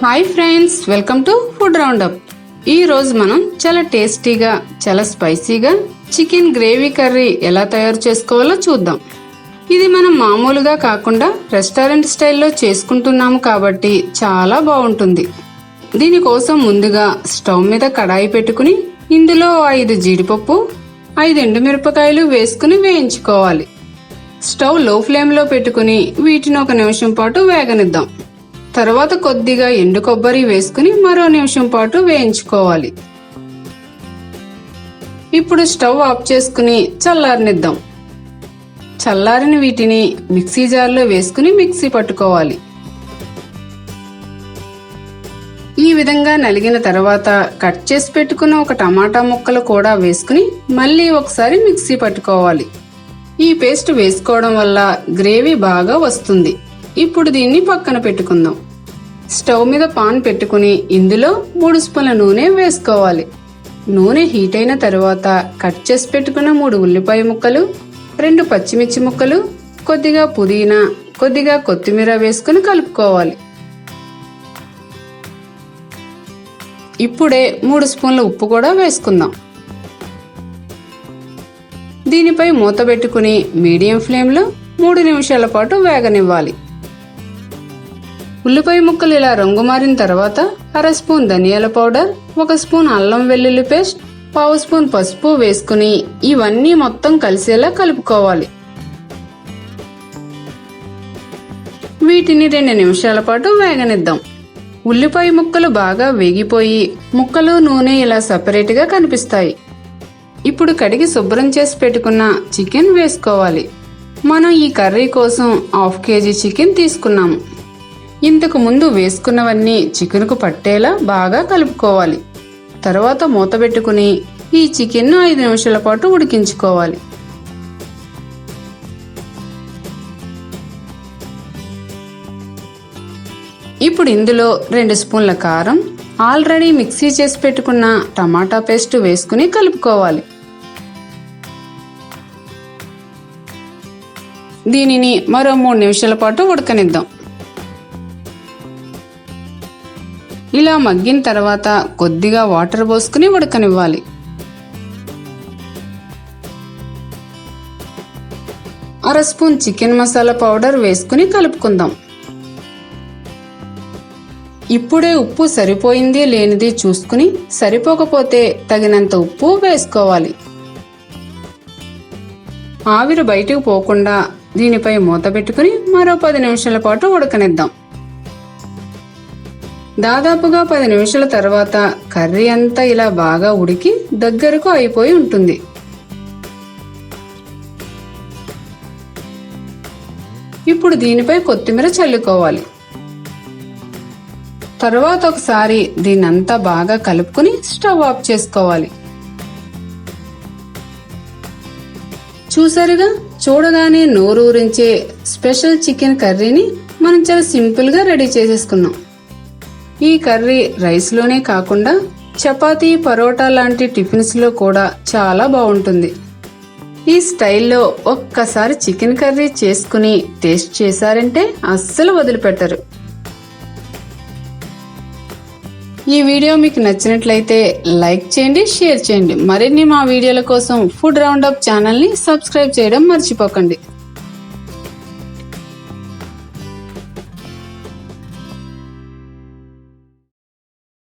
Hi friends, welcome to food roundup. ఈ రోజు మనం చాలా టేస్టీగా చాలా స్పైసీగా చికెన్ గ్రేవీ కర్రీ ఎలా తయారు చేసుకోవాలో చూద్దాం. ఇది మనం మామూలుగా కాకుండా రెస్టారెంట్ స్టైల్లో చేసుకుంటున్నాము కాబట్టి చాలా బాగుంటుంది. దీనికోసం ముందుగా స్టవ్ మీద కడాయి పెట్టుకుని ఇందులో 5 జీడిపప్పు 5 ఎండుమిరపకాయలు వేసుకుని వేయించుకోవాలి. స్టవ్ లో ఫ్లేమ్ లో పెట్టుకుని వీటిని 1 నిమిషం పాటు వేగనిద్దాం. తర్వాత కొద్దిగా ఎండు కొబ్బరి వేసుకుని మరో నిమిషం పాటు వేయించుకోవాలి. ఇప్పుడు స్టవ్ ఆఫ్ చేసుకుని చల్లారనిద్దాం. చల్లారిన వీటిని మిక్సీ జార్లో వేసుకుని మిక్సీ పట్టుకోవాలి. ఈ విధంగా నలిగిన తర్వాత కట్ చేసి పెట్టుకున్న 1 టమాటా ముక్కలు కూడా వేసుకుని మళ్ళీ ఒకసారి మిక్సీ పట్టుకోవాలి. ఈ పేస్ట్ వేసుకోవడం వల్ల గ్రేవీ బాగా వస్తుంది. ఇప్పుడు దీన్ని పక్కన పెట్టుకుందాం. స్టవ్ మీద పాన్ పెట్టుకుని ఇందులో 3 స్పూన్ల నూనె వేసుకోవాలి. నూనె హీట్ అయిన తర్వాత కట్ చేసి పెట్టుకున్న 3 ఉల్లిపాయ ముక్కలు 2 పచ్చిమిర్చి ముక్కలు కొద్దిగా పుదీనా కొద్దిగా కొత్తిమీర వేసుకుని కలుపుకోవాలి. ఇప్పుడే 3 స్పూన్ల ఉప్పు కూడా వేసుకుందాం. దీనిపై మూత పెట్టుకుని మీడియం ఫ్లేమ్ లో 3 నిమిషాల పాటు వేగనివ్వాలి. ఉల్లిపాయ ముక్కలు ఇలా రంగు మారిన తర్వాత 1/2 స్పూన్ ధనియాల పౌడర్ 1 స్పూన్ అల్లం వెల్లుల్లి పేస్ట్ 1/2 స్పూన్ పసుపు వేసుకుని ఇవన్నీ మొత్తం కలిసేలా కలుపుకోవాలి. వీటిని 2 నిమిషాల పాటు వేగనిద్దాం. ఉల్లిపాయ ముక్కలు బాగా వేగిపోయి ముక్కలు నూనె ఇలా సపరేట్ గా కనిపిస్తాయి. ఇప్పుడు కడిగి శుభ్రం చేసి పెట్టుకున్న చికెన్ వేసుకోవాలి. మనం ఈ కర్రీ కోసం 1/2 కేజీ చికెన్ తీసుకున్నాము. ఇంతకు ముందు వేసుకున్నవన్నీ చికెన్కు పట్టేలా బాగా కలుపుకోవాలి. తర్వాత మూత పెట్టుకుని ఈ చికెన్ను 5 నిమిషాల పాటు ఉడికించుకోవాలి. ఇప్పుడు ఇందులో 2 స్పూన్ల కారం ఆల్రెడీ మిక్సీ చేసి పెట్టుకున్న టమాటా పేస్ట్ వేసుకుని కలుపుకోవాలి. దీనిని మరో 3 నిమిషాల పాటు ఉడకనిద్దాం. ఇలా మగ్గిన తర్వాత కొద్దిగా వాటర్ పోసుకుని ఉడకనివ్వాలి. అర స్పూన్ చికెన్ మసాలా పౌడర్ వేసుకుని కలుపుకుందాం. ఇప్పుడే ఉప్పు సరిపోయింది లేనిది చూసుకుని సరిపోకపోతే తగినంత ఉప్పు వేసుకోవాలి. ఆవిరి బయటకు పోకుండా దీనిపై మూత పెట్టుకుని మరో 10 నిమిషాల పాటు ఉడకనిద్దాం. దాదాపుగా 10 నిమిషాల తర్వాత కర్రీ అంతా ఇలా బాగా ఉడికి దగ్గరకు అయిపోయి ఉంటుంది. ఇప్పుడు దీనిపై కొత్తిమీర చల్లుకోవాలి. తర్వాత ఒకసారి దీన్నంతా బాగా కలుపుకుని స్టవ్ ఆఫ్ చేసుకోవాలి. చూసారుగా, చూడగానే నోరూరించే స్పెషల్ చికెన్ కర్రీని మనం చాలా సింపుల్ గా రెడీ చేసేసుకున్నాం. ఈ కర్రీ రైస్ లోనే కాకుండా చపాతీ పరోటా లాంటి టిఫిన్స్ లో కూడా చాలా బాగుంటుంది. ఈ స్టైల్లో ఒక్కసారి చికెన్ కర్రీ చేసుకుని టేస్ట్ చేశారంటే అస్సలు వదిలిపెట్టరు. ఈ వీడియో మీకు నచ్చినట్లయితే లైక్ చేయండి, షేర్ చేయండి. మరిన్ని మా వీడియోల కోసం ఫుడ్ రౌండప్ ఛానల్ ని సబ్స్క్రైబ్ చేయడం మర్చిపోకండి.